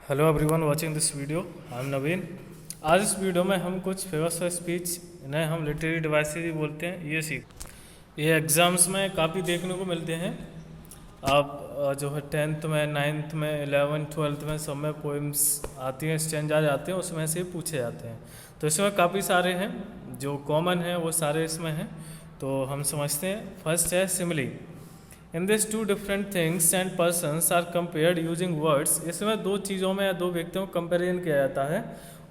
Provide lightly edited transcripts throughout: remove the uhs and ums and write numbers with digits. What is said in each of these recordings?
Hello everyone watching this video. I am Naveen. आज इस video में हम कुछ फिगर्स ऑफ स्पीच, इन्हें हम लिटरेरी डिवाइसेज भी बोलते हैं, ये एग्ज़ाम्स में काफ़ी देखने को मिलते हैं। आप जो है 10th में, 9th में, 11th 12th में सब में पोइम्स आती हैं, स्टैंजाज आते हैं, उसमें से पूछे जाते हैं। तो इसमें काफ़ी सारे हैं जो कॉमन हैं, वो सारे इसमें हैं। तो हम समझते हैं। फर्स्ट है simile. In this two different things and persons are compared using words. इसमें दो चीज़ों में या दो व्यक्तियों को कंपेरिजन किया जाता है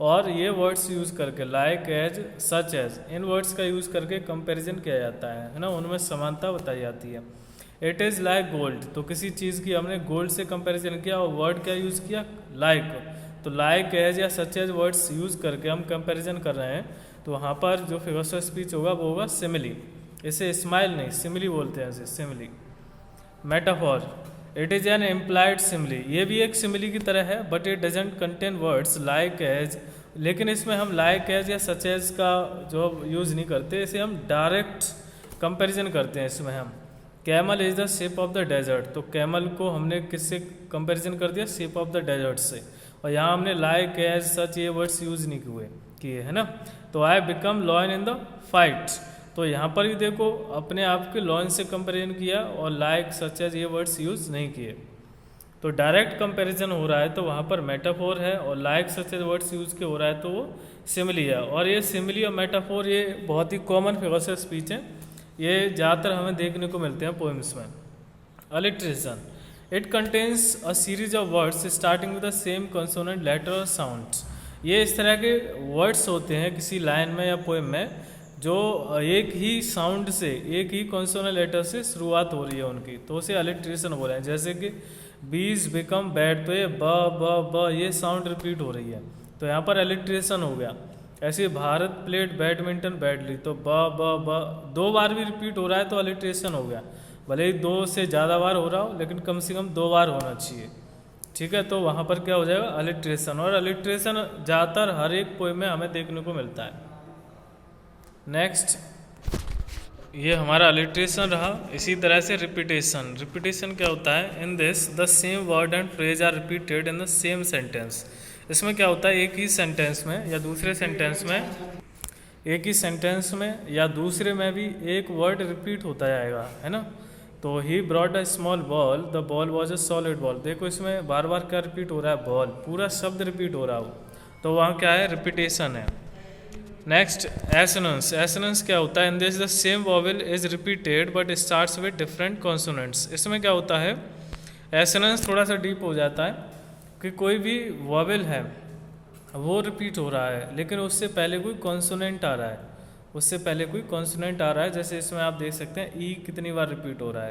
और ये वर्ड्स यूज़ करके, लाइक, एज, सच एज, इन वर्ड्स का यूज़ करके कंपेरिजन किया जाता है ना, उनमें समानता बताई जाती है। इट इज़ लाइक गोल्ड, तो किसी चीज़ की हमने गोल्ड से कंपेरिजन किया और वर्ड क्या यूज़ किया, लाइक। तो लाइक, एज या सच एज वर्ड्स यूज़ करके हम कंपेरिजन कर रहे हैं। तो वहाँ पर जो फिगर्स ऑफ स्पीच होगा वो होगा सिमिली। इसे स्माइल नहीं, सिमिली बोलते हैं, इसे simile. Metaphor, it is an implied simile. ये भी एक सिमिली की तरह है, but it doesn't contain words like as. लेकिन इसमें हम लाइक एज या सच एज का जो यूज़ नहीं करते, इसे हम डायरेक्ट कंपैरिजन करते हैं। इसमें हम camel is the shape of the desert, तो कैमल को हमने किससे कंपैरिजन कर दिया, शेप ऑफ द डेजर्ट से। और यहाँ हमने लाइक एज सच ये वर्ड्स यूज़ नहीं किए, है ना। तो I become lion in the fight, तो यहाँ पर भी देखो अपने आप के लॉयन से कंपेरिजन किया और लाइक, सच एज ये वर्ड्स यूज़ नहीं किए। तो डायरेक्ट कंपैरिजन हो रहा है तो वहाँ पर मेटाफोर है, और like, such as words use के हो रहा है तो वो सिमिली है। और ये सिमिली और मेटाफोर ये बहुत ही कॉमन फिगर्स ऑफ स्पीच है, ये ज़्यादातर हमें देखने को मिलते हैं पोइम्स में। Alliteration, it contains a series of words starting with the same consonant, letter और साउंड। ये इस तरह के वर्ड्स होते हैं किसी लाइन में या पोइम में जो एक ही साउंड से, एक ही कॉन्सोनेंट लेटर से शुरुआत हो रही है उनकी, तो उसे अलिट्रेशन हो रहे हैं। जैसे कि बीज बिकम बैड, तो ये ब ये साउंड रिपीट हो रही है, तो यहाँ पर अलिट्रेशन हो गया। ऐसे भारत प्लेड बैडमिंटन बैडली, तो ब दो बार भी रिपीट हो रहा है तो अलिट्रेशन हो गया। भले ही दो से ज़्यादा बार हो रहा हो, लेकिन कम से कम दो बार होना चाहिए, ठीक है। तो वहाँ पर क्या हो जाएगा, अलिट्रेशन। और अलिट्रेशन ज़्यादातर हर एक पोएम में हमें देखने को मिलता है। नेक्स्ट, ये हमारा अलिट्रेशन रहा। इसी तरह से रिपीटेशन। रिपीटेशन क्या होता है, in this the same word and phrase are repeated in the same sentence. इसमें क्या होता है, एक ही सेंटेंस में या दूसरे सेंटेंस में, एक ही सेंटेंस में या दूसरे में भी एक वर्ड रिपीट होता जाएगा, है ना। तो he brought a small ball, the ball was a solid ball. देखो इसमें बार बार क्या रिपीट हो रहा है, बॉल, पूरा शब्द रिपीट हो रहा हो, तो वहाँ क्या है, रिपीटेशन है। Next, assonance. एसोनेंस क्या होता है, in this the same vowel is repeated but starts with different consonants. इसमें क्या होता है, एसोनेंस थोड़ा सा डीप हो जाता है कि कोई भी वॉवेल है वो रिपीट हो रहा है, लेकिन उससे पहले कोई कॉन्सोनेंट आ रहा है, उससे पहले कोई कॉन्सोनेंट आ रहा है। जैसे इसमें आप देख सकते हैं ई कितनी बार रिपीट हो रहा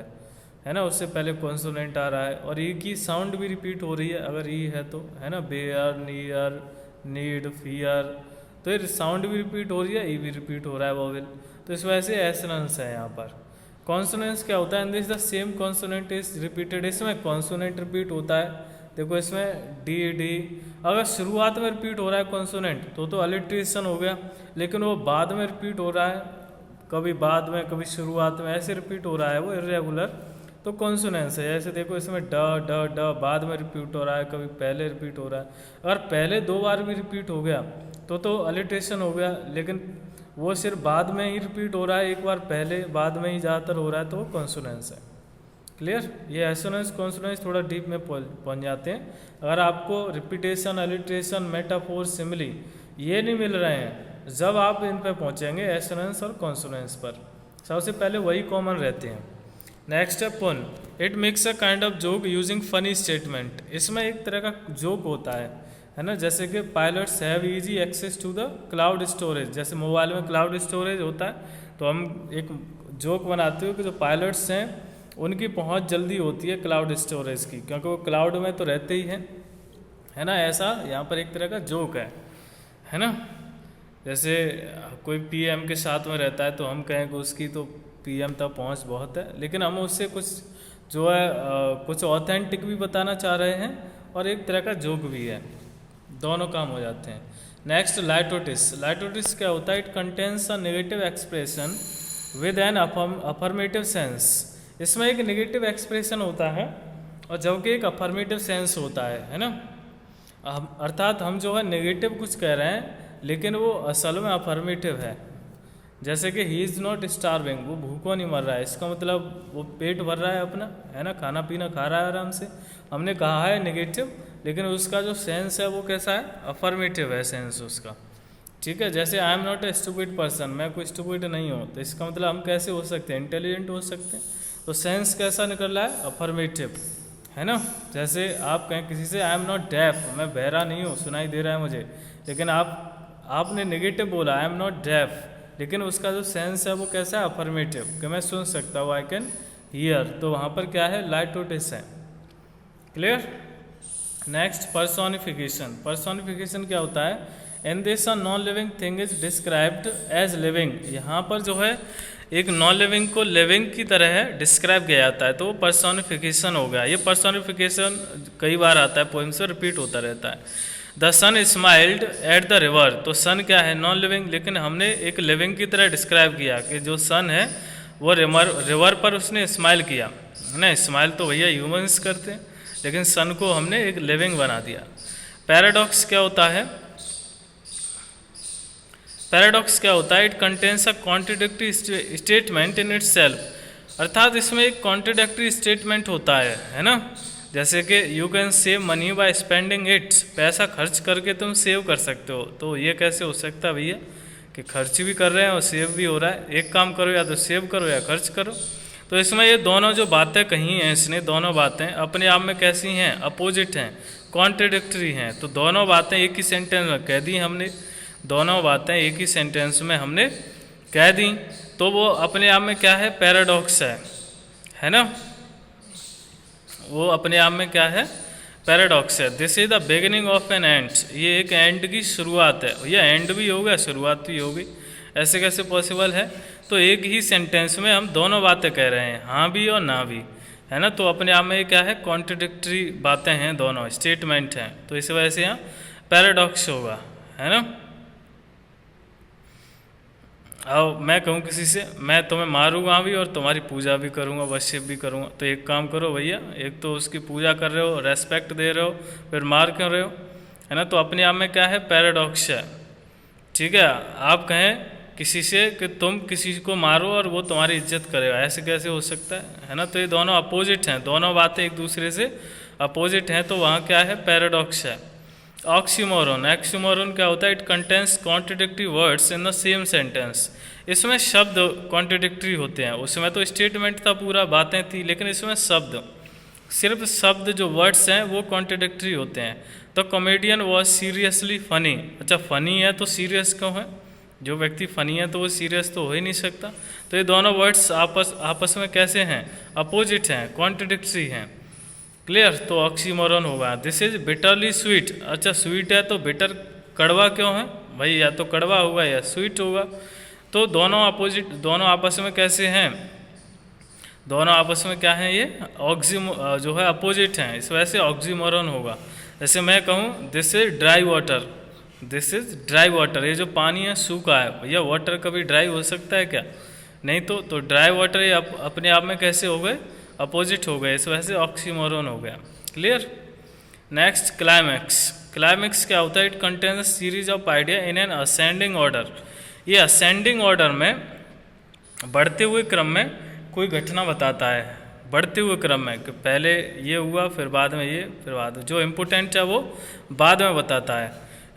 है ना, उससे पहले कॉन्सोनेंट आ रहा है, और ई की साउंड भी रिपीट हो रही है अगर ई है तो, है ना। बेयर, नियर, नीड, फियर, तो ये साउंड भी रिपीट हो रही है, ई भी रिपीट हो रहा है वॉवेल, तो इस वजह से एसोनेंस है यहाँ पर। कॉन्सोनेंस क्या होता है, in this the same consonant is repeated. इसमें कॉन्सोनेंट रिपीट होता है, देखो इसमें डी डी, अगर शुरुआत में रिपीट हो रहा है कॉन्सोनेंट तो अलिट्रेशन हो गया, लेकिन वो बाद में रिपीट हो रहा है, कभी बाद में कभी शुरुआत में, ऐसे रिपीट हो रहा है वो इरेगुलर, तो कॉन्सोनेंस है। ऐसे देखो इसमें ड ड ड बाद में रिपीट हो रहा है, कभी पहले रिपीट हो रहा है। अगर पहले दो बार भी रिपीट हो गया तो अलिट्रेशन हो गया, लेकिन वो सिर्फ बाद में ही रिपीट हो रहा है, एक बार पहले बाद में ही ज़्यादातर हो रहा है, तो वो कॉन्सोनेंस है। क्लियर। ये एसोनेंस कॉन्सोनेंस थोड़ा डीप में पहुंच जाते हैं। अगर आपको रिपीटेशन, अलिट्रेशन, मेटाफोर, सिमिली ये नहीं मिल रहे हैं, जब आप इन पे पहुंचेंगे एसोनेंस और कॉन्सोनेंस पर, सबसे पहले वही कॉमन रहते हैं। नेक्स्ट है पुन। It makes a kind of joke using funny statement. इसमें एक तरह का जोक होता है ना, जैसे कि pilots have easy access to the cloud storage. जैसे मोबाइल में क्लाउड स्टोरेज होता है, तो हम एक जोक बनाते हो कि जो पायलट्स हैं उनकी पहुंच जल्दी होती है क्लाउड स्टोरेज की, क्योंकि वो क्लाउड में तो रहते ही हैं, है ना। ऐसा यहाँ पर एक तरह का जोक है ना। जैसे कोई पीएम के साथ में रहता है तो हम कहें कि उसकी तो पीएम तक पहुंच बहुत है, लेकिन हम उससे कुछ जो है कुछ ऑथेंटिक भी बताना चाह रहे हैं और एक तरह का जोक भी है, दोनों काम हो जाते हैं। नेक्स्ट, लाइटोटिस। लाइटोटिस क्या होता है, it contains a negative expression with an affirmative sense. इसमें एक नेगेटिव एक्सप्रेशन होता है और जबकि एक अफर्मेटिव सेंस होता है ना। अर्थात हम जो है नेगेटिव कुछ कह रहे हैं लेकिन वो असल में अफर्मेटिव है। जैसे कि ही इज़ नॉट स्टारविंग, वो भूखों नहीं मर रहा है, इसका मतलब वो पेट भर रहा है अपना, है ना, खाना पीना खा रहा है आराम से। हमने कहा है नेगेटिव, लेकिन उसका जो सेंस है वो कैसा है, अफर्मेटिव है सेंस उसका। ठीक है, जैसे आई am not a stupid person, मैं कोई स्टूपिड नहीं हूँ, तो इसका मतलब हम कैसे हो सकते हैं, इंटेलिजेंट हो सकते हैं। तो सेंस कैसा निकल रहा है, अफर्मेटिव, है ना। जैसे आप कहें किसी से आई एम नॉट डेफ, मैं बहरा नहीं हूँ, सुनाई दे रहा है मुझे, लेकिन आपने नेगेटिव बोला आई एम नॉट डेफ, लेकिन उसका जो सेंस है वो कैसा है, अफर्मेटिव, कि मैं सुन सकता हूँ, आई कैन हियर। तो वहाँ पर क्या है, लाइटोटिस है। क्लियर। Next personification. पर्सोनिफिकेशन क्या होता है, in this a non living thing is described as living. यहाँ पर जो है एक नॉन लिविंग को लिविंग की तरह है डिस्क्राइब किया जाता है, तो वो पर्सोनिफिकेशन हो गया। ये पर्सोनिफिकेशन कई बार आता है पोइम से, रिपीट होता रहता है। The sun smiled at the river, तो सन क्या है, नॉन लिविंग, लेकिन हमने एक लिविंग की तरह डिस्क्राइब किया कि जो सन है वो रिवर पर उसने स्माइल किया, है ना। स्माइल तो भैया ह्यूमंस करते हैं, लेकिन सन को हमने एक लिविंग बना दिया। पैराडॉक्स क्या होता है, पैराडॉक्स क्या होता है, it contains a contradictory statement in itself, अर्थात इसमें एक कॉन्ट्रडिक्टरी स्टेटमेंट होता है ना। जैसे कि you can save money by spending it, पैसा खर्च करके तुम सेव कर सकते हो, तो ये कैसे हो सकता है भैया कि खर्च भी कर रहे हैं और सेव भी हो रहा है। एक काम करो, या तो सेव करो या खर्च करो। तो इसमें ये दोनों जो बातें कही हैं इसने, दोनों बातें अपने आप में कैसी हैं, अपोजिट हैं, कॉन्ट्रडिक्टरी हैं। तो दोनों बातें एक ही सेंटेंस में कह दी हमने, दोनों बातें एक ही सेंटेंस में हमने कह दी, तो वो अपने आप में क्या है, पैराडॉक्स है ना। वो अपने आप में क्या है, पैराडॉक्स है। This is the beginning of an end, ये एक एंड की शुरुआत है। ये एंड भी होगा, शुरुआत भी होगी, ऐसे कैसे पॉसिबल है। तो एक ही सेंटेंस में हम दोनों बातें कह रहे हैं, हाँ भी और ना भी, है ना। तो अपने आप में ये क्या है, कॉन्ट्रडिक्टरी बातें हैं, दोनों स्टेटमेंट हैं, तो इस वजह से यहाँ पैराडॉक्स होगा, है ना। अब मैं कहूँ किसी से, मैं तुम्हें मारूंगा भी और तुम्हारी पूजा भी करूँगा, वर्शिप भी करूँगा, तो एक काम करो भैया, एक तो उसकी पूजा कर रहे हो, रेस्पेक्ट दे रहे हो, फिर मार क्यों रहे हो, है ना। तो अपने आप में क्या है, पैराडॉक्स है। ठीक है, आप कहें किसी से कि तुम किसी को मारो और वो तुम्हारी इज्जत करेगा, ऐसे कैसे हो सकता है ना। तो ये दोनों अपोजिट हैं, दोनों बातें एक दूसरे से अपोजिट हैं, तो वहाँ क्या है, पैराडॉक्स है। ऑक्सीमोरन, ऑक्सीमोरन क्या होता है, it contains contradictory words in the same sentence. इसमें शब्द कॉन्ट्रडिक्टरी होते हैं, उसमें तो स्टेटमेंट था पूरा, बातें थी, लेकिन इसमें शब्द, सिर्फ शब्द जो वर्ड्स हैं वो कॉन्ट्रडिक्टरी होते हैं। तो कॉमेडियन वॉज सीरियसली फनी, अच्छा फनी है तो सीरियस क्यों है, जो व्यक्ति फनी है तो वो सीरियस तो हो ही नहीं सकता। तो ये दोनों वर्ड्स आपस में कैसे हैं, अपोजिट हैं, कॉन्ट्रडिक्टरी हैं। क्लियर। तो ऑक्सीमोरन होगा। दिस इज बिटरली स्वीट, अच्छा स्वीट है तो बिटर कड़वा क्यों है भाई, या तो कड़वा होगा या स्वीट होगा। तो दोनों अपोजिट, दोनों आपस में कैसे हैं, दोनों आपस में क्या है, ये जो है अपोजिट हैं, इस वजह से ऑक्सीमोरन होगा। जैसे मैं कहूँ this is dry water, this is dry water, ये जो पानी है सूखा है, भैया वाटर कभी ड्राई हो सकता है क्या, नहीं। तो ड्राई वाटर ये अपने आप में कैसे हो गए, अपोजिट हो गए, इस वजह से ऑक्सीमोरन हो गया। क्लियर। Next climax. क्लाइमैक्स क्या होता है, it contains a series of idea in an ascending order. ये असेंडिंग ऑर्डर में, बढ़ते हुए क्रम में कोई घटना बताता है, बढ़ते हुए क्रम में, कि पहले ये हुआ फिर बाद में ये, फिर बाद में जो इम्पोर्टेंट है वो बाद में बताता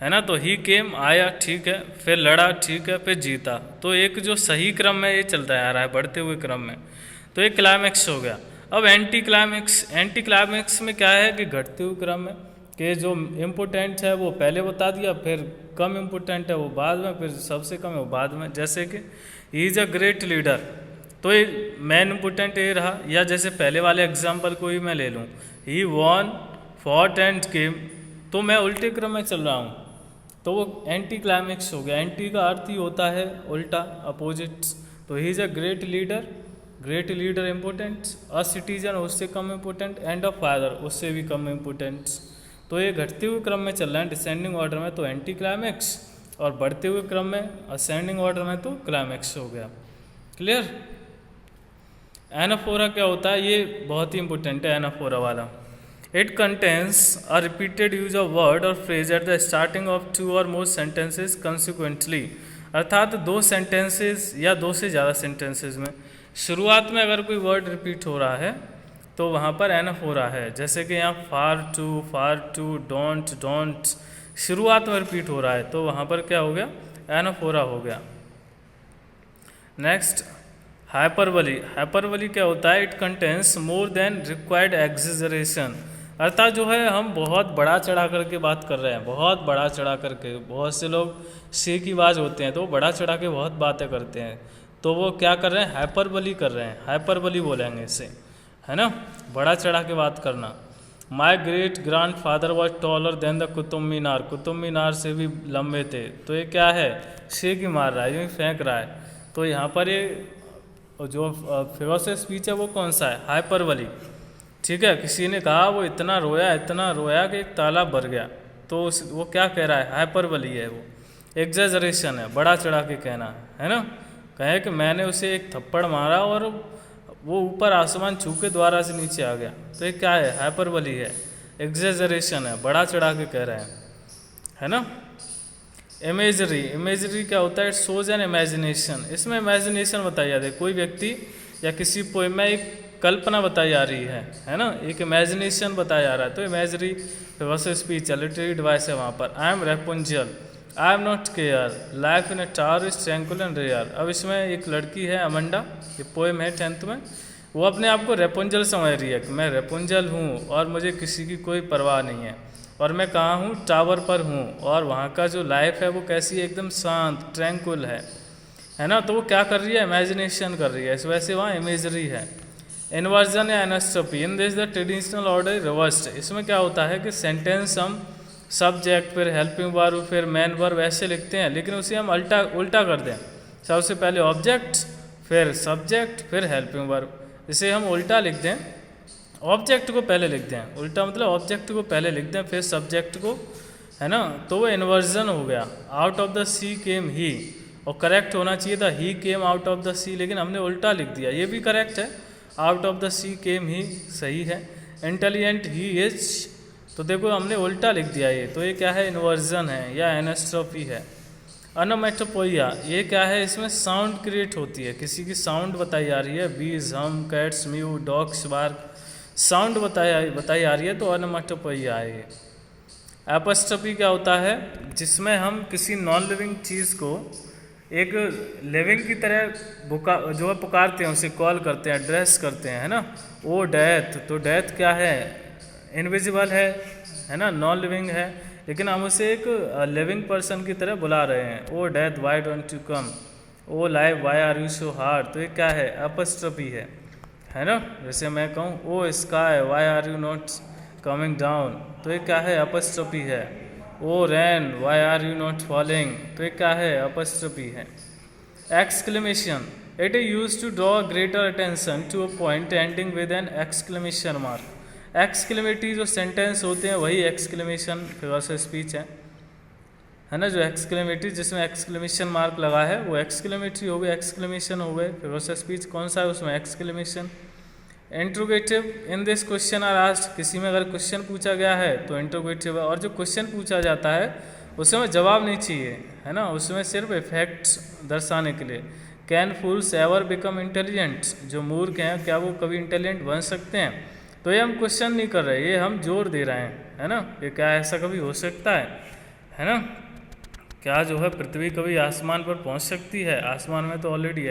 है ना। तो ही केम, आया, ठीक है, फिर लड़ा, ठीक है, फिर जीता। तो एक जो सही क्रम में ये चलता आ रहा है, बढ़ते हुए क्रम में, तो ये क्लाइमैक्स हो गया। अब एंटी क्लाइमैक्स, एंटी क्लाइमैक्स में क्या है कि घटते हुए क्रम में, कि जो इम्पोर्टेंट है वो पहले बता दिया, फिर कम इम्पोर्टेंट है वो बाद में, फिर सबसे कम है वो बाद में। जैसे कि he is a great leader, तो ये मेन इम्पोर्टेंट ये रहा। या जैसे पहले वाले एग्जाम्पल को ही मैं ले लूँ, he won fought and came, तो मैं उल्टे क्रम में चल रहा हूँ, तो वो एंटी क्लाइमैक्स हो गया। एंटी का अर्थ ही होता है उल्टा, अपोजिट। तो he is a great leader, great leader important, a citizen उससे कम इम्पोर्टेंट, एंड अ फादर उससे भी कम इम्पोर्टेंट। तो ये घटते हुए क्रम में चल रहा है डिसेंडिंग ऑर्डर में, तो एंटी क्लाइमैक्स, और बढ़ते हुए क्रम में असेंडिंग ऑर्डर में तो क्लाइमैक्स हो गया। क्लियर। एनाफोरा क्या होता है, ये बहुत ही इंपॉर्टेंट है एनाफोरा वाला। It contains a repeated use of word और phrase at the starting of 2 और मोर सेंटेंसेस कंसिक्वेंटली, अर्थात 2 सेंटेंसेस या 2 से ज़्यादा सेंटेंसेस में शुरुआत में अगर कोई वर्ड रिपीट हो रहा है तो वहाँ पर एनफ हो रहा है। जैसे कि यहाँ फार टू, डोंट शुरुआत में रिपीट हो रहा है तो वहाँ पर क्या हो गया, एनफ हो रहा हो गया। Next hyperbole. हाइपरबली क्या होता है, it contains more than required exaggeration, अर्थात जो है हम बहुत बड़ा चढ़ा करके बात कर रहे हैं, बहुत बड़ा चढ़ा करके। बहुत से लोग सी की आवाज़ होते हैं तो वो बड़ा चढ़ा के बहुत बातें करते हैं, तो वो क्या कर रहे हैं, हाइपरबली कर रहे हैं, हाइपरबली बोलेंगे इसे, है ना, बड़ा चढ़ा के बात करना। My great grandfather was taller than the Qutub Minar, Qutub Minar से भी लंबे थे, तो ये क्या है, सी की मार रहा है, यूँ फेंक रहा है। तो यहाँ पर ये जो फिगर्स ऑफ स्पीच है वो कौन सा है, हाइपरबली। ठीक है, किसी ने कहा वो इतना रोया कि एक तालाब भर गया, तो वो क्या कह रहा है, हाइपरबली है, वो एग्जेजरेशन है, बड़ा चढ़ा के कहना, है ना। कहे कि मैंने उसे एक थप्पड़ मारा और वो ऊपर आसमान छू के द्वारा से नीचे आ गया, तो ये क्या है, हाइपरबली है, एग्जेजरेशन है, बड़ा चढ़ा के कह रहे हैं, है ना। इमेजरी। इमेजरी क्या होता है, इट शोज एन इमेजिनेशन, इसमें इमेजिनेशन बताई जाती है, कोई व्यक्ति या किसी पोएम में एक कल्पना बताई जा रही है ना, एक इमेजिनेशन बताया जा रहा है, तो imagery figures of speech literary device है वहाँ पर। I am Rapunzel, I am not care, life in a tower is tranquil and rare. अब इसमें एक लड़की है अमंडा, ये पोएम है 10th में, वो अपने आप को रेपुंजल समझ रही है कि मैं रेपुंजल हूँ और मुझे किसी की कोई परवाह नहीं है, और मैं कहाँ हूँ, टावर पर हूँ, और वहाँ का जो लाइफ है वो कैसी है, एकदम शांत, ट्रैंक्विल है ना। तो वो क्या कर रही है, इमेजिनेशन कर रही है, इस वजह से वहाँ इमेजरी है। इन्वर्जन या anastrophe, in this the traditional order reversed, इसमें क्या होता है कि सेंटेंस हम सब्जेक्ट फिर हेल्पिंग वर्ब फिर मेन वर्ब ऐसे लिखते हैं, लेकिन उसे हम उल्टा कर दें, सबसे पहले ऑब्जेक्ट फिर सब्जेक्ट फिर हेल्पिंग वर्ब, इसे हम उल्टा लिख दें, ऑब्जेक्ट को पहले लिख दें, उल्टा मतलब ऑब्जेक्ट को पहले लिख दें फिर सब्जेक्ट को, है ना, तो वो इन्वर्जन हो गया। आउट ऑफ द सी केम ही, और करेक्ट होना चाहिए था ही केम आउट ऑफ द सी, लेकिन हमने उल्टा लिख दिया, ये भी करेक्ट है, आउट ऑफ द सी केम ही सही है। इंटेलिजेंट ही इज, तो देखो हमने उल्टा लिख दिया ये, तो ये क्या है, इन्वर्जन है या एनास्ट्रोफी है। अनोमेटोपोइया, ये क्या है, इसमें साउंड क्रिएट होती है, किसी की साउंड बताई जा रही है, bees, hum, cats, mew, dogs, bark, sound बताई जा रही है, तो अनोमेटोपोइया है ये। एपोस्ट्रोफी क्या होता है, जिसमें हम किसी नॉन लिविंग चीज़ को एक लिविंग की तरह जो है पुकारते हैं, उसे कॉल करते हैं, एड्रेस करते हैं, है ना। ओ डेथ, तो डेथ क्या है, इनविजिबल है ना, नॉन लिविंग है, लेकिन हम उसे एक लिविंग पर्सन की तरह बुला रहे हैं। O death why don't you come, O life why are you so hard, तो ये क्या है, एपोस्ट्रोफी है ना। जैसे मैं कहूँ O sky why are you not coming down, तो ये क्या है, एपोस्ट्रोफी है। O rain why are you not falling, तो ये क्या है, एपोस्ट्रोफी है। Exclamation, it is used to draw greater attention to a point ending with an exclamation mark. Exclamatory जो सेंटेंस होते हैं वही एक्सक्लेमेशन फिगर्स ऑफ स्पीच है ना। जो एक्सक्लेमेटरी जिसमें एक्सक्लेमेशन मार्क लगा है वो एक्सक्लेमेटरी हो गए, एक्सक्लेमेशन हो गए। फिगर्स ऑफ स्पीच कौन सा है उसमें, exclamation. Interrogative, in this question are asked, किसी में अगर क्वेश्चन पूछा गया है तो इंट्रोगेटिव है, और जो क्वेश्चन पूछा जाता है उसमें जवाब नहीं चाहिए, है ना, उसमें सिर्फ इफेक्ट्स दर्शाने के लिए। Can fools ever become intelligent, जो मूर्ख हैं क्या वो कभी इंटेलिजेंट बन सकते हैं, तो ये हम क्वेश्चन नहीं कर रहे, ये हम जोर दे रहे हैं, है ना, ये क्या ऐसा कभी हो सकता है ना। क्या जो है पृथ्वी कभी आसमान पर पहुंच सकती है, आसमान में तो ऑलरेडी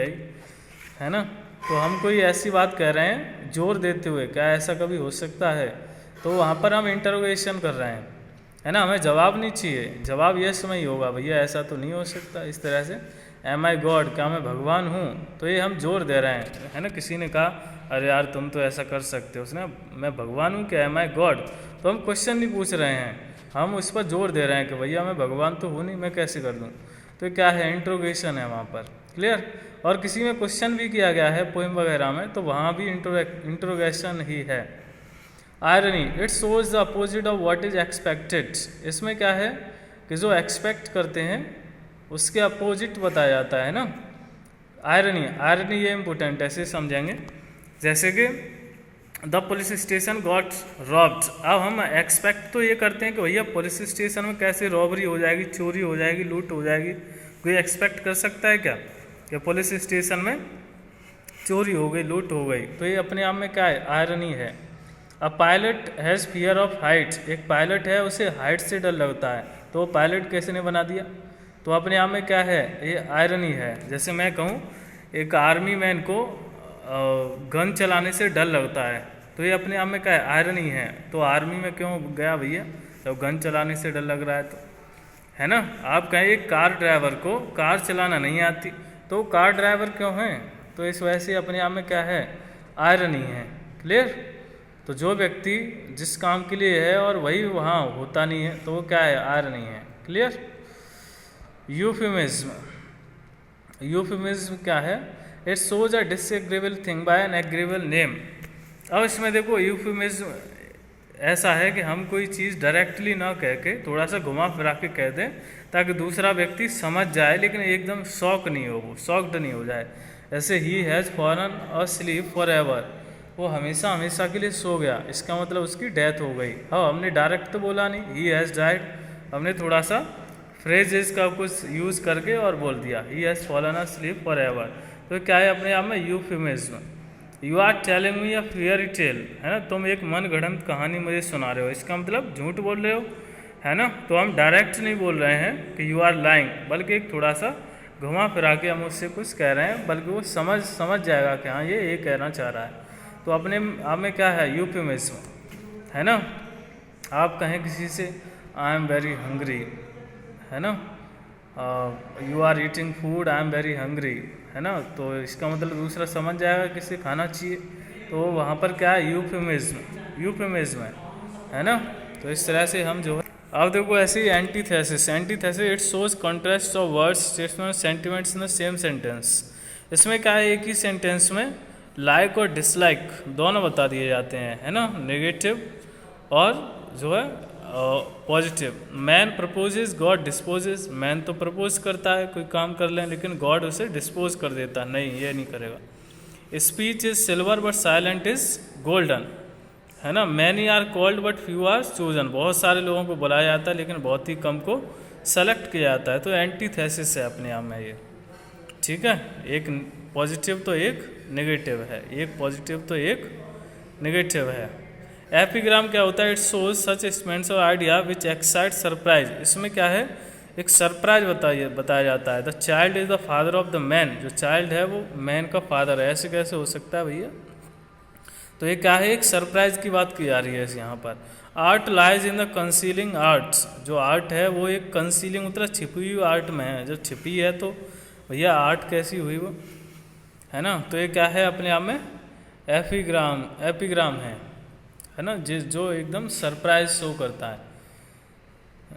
है ना। तो हम कोई ऐसी बात कह रहे हैं जोर देते हुए, क्या ऐसा कभी हो सकता है, तो वहाँ पर हम इंटरोगेशन कर रहे हैं, है ना, हमें जवाब नहीं चाहिए, जवाब यस में ही होगा, भैया ऐसा तो नहीं हो सकता। इस तरह से एम आई गॉड, क्या मैं भगवान हूँ, तो ये हम जोर दे रहे हैं, है ना। किसी ने कहा अरे यार तुम तो ऐसा कर सकते हो, उसने मैं भगवान हूँ क्या, एम आई गॉड, तो हम क्वेश्चन नहीं पूछ रहे हैं, हम उस पर जोर दे रहे हैं कि भैया मैं भगवान तो हूँ नहीं, मैं कैसे कर दूँ, तो क्या है, इंट्रोगेशन है वहाँ पर, क्लियर। और किसी में क्वेश्चन भी किया गया है पोएम वगैरह में, तो वहाँ भी इंट्रोगेशन ही है। Irony, it shows the opposite of what is expected, इसमें क्या है कि जो एक्सपेक्ट करते हैं उसके अपोजिट बताया जाता है ना। आयरनी, आयरनी ये इम्पोर्टेंट ऐसे समझेंगे, जैसे कि the police station got robbed. अब हम एक्सपेक्ट तो ये करते हैं कि भैया पुलिस स्टेशन में कैसे रॉबरी हो जाएगी, चोरी हो जाएगी, लूट हो जाएगी। कोई एक्सपेक्ट कर सकता है क्या कि पुलिस स्टेशन में चोरी हो गई, लूट हो गई? तो ये अपने आप में क्या है, आयरनी है। A pilot has fear of Heights, एक पायलट है उसे हाइट से डर लगता है, तो वो पायलट कैसे ने बना दिया? तो अपने आप में क्या है, ये आयरनी है। जैसे मैं कहूँ एक आर्मी मैन को गन चलाने से डर लगता है, तो ये अपने आप में क्या है, आयरनी है। तो आर्मी में क्यों गया भैया, जब गन चलाने से डर लग रहा है तो, है ना। आप कहें एक कार ड्राइवर को कार चलाना नहीं आती, तो कार ड्राइवर क्यों है? तो इस वजह से अपने आप में क्या है, आयरनी है। क्लियर? तो जो व्यक्ति जिस काम के लिए है और वही वहाँ होता नहीं है, तो वो क्या है, आयरनी है। क्लियर? यूफिमिज्म, यूफिमिज्म क्या है? It shows a disagreeable thing by an agreeable name. अब इसमें देखो यूफिमिज्म ऐसा है कि हम कोई चीज़ डायरेक्टली ना कह के थोड़ा सा घुमा फिरा के कह दें, ताकि दूसरा व्यक्ति समझ जाए, लेकिन एकदम शॉक नहीं हो, वो शॉक्ड नहीं हो जाए। ऐसे ही has fallen asleep for ever, वो हमेशा हमेशा के लिए सो गया, इसका मतलब उसकी डेथ हो गई। हाँ, हमने डायरेक्ट तो बोला नहीं, ही हैज़ डाइड, हमने थोड़ा सा फ्रेजेस का कुछ यूज़ करके और बोल दिया, he has fallen asleep forever. तो क्या है अपने आप में, euphemism. You are telling me a fairy tale, है ना, तुम एक मन गढ़ंत कहानी मुझे सुना रहे हो, इसका मतलब झूठ बोल रहे हो, है ना। तो हम डायरेक्ट नहीं बोल रहे हैं कि यू आर लाइंग, बल्कि एक थोड़ा सा घुमा फिरा के हम उससे कुछ कह रहे हैं, बल्कि वो समझ जाएगा कि हाँ ये कहना चाह रहा है। तो अपने आप में क्या है, यूफिमिज्म, है ना। आप कहें किसी से आई एम वेरी हंग्री, है ना, you are eating food, I am very hungry, है ना, तो इसका मतलब दूसरा समझ जाएगा कि इसे खाना चाहिए। तो वहाँ पर क्या है, यूफिमिज्म है ना। तो इस तरह से हम जो है, अब देखो ऐसे ही antithesis it shows contrast of words, statement, sentiments in the same sentence. इसमें क्या है, एक ही सेंटेंस में लाइक और डिसलाइक दोनों बता दिए जाते हैं, है ना, नेगेटिव और जो है positive. Man proposes, God disposes. Man तो प्रपोज करता है कोई काम कर लें, लेकिन गॉड उसे डिस्पोज कर देता है, नहीं ये नहीं करेगा। Speech is silver but silent is golden, है ना। Many are called but few are chosen, बहुत सारे लोगों को बुलाया जाता है लेकिन बहुत ही कम को सेलेक्ट किया जाता है। तो एंटीथेसिस है अपने आप में ये, ठीक है। एक पॉजिटिव तो एक नेगेटिव है, एक पॉजिटिव तो एक नेगेटिव है। एपिग्राम क्या होता है, इट शोज सच स्टेटमेंट्स और आइडिया विच एक्साइट सरप्राइज। इसमें क्या है, एक सरप्राइज बताया जाता है। The child is the father of the man, जो चाइल्ड है वो मैन का फादर है, ऐसे कैसे हो सकता है भैया। तो ये क्या है, एक सरप्राइज की बात की जा रही है यहाँ पर। Art lies in the concealing arts, जो आर्ट है वो एक कंसीलिंग मतलब छिपी हुई आर्ट में है, जो छिपी है तो भैया आर्ट कैसी हुई वो, है ना। तो ये क्या है अपने आप में, एपिग्राम है ना, जो एकदम सरप्राइज शो करता है,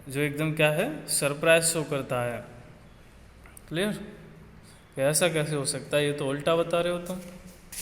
जो एकदम क्या है, सरप्राइज शो करता है। क्लियर? ऐसा कैसे हो सकता है, ये तो उल्टा बता रहे हो तुम।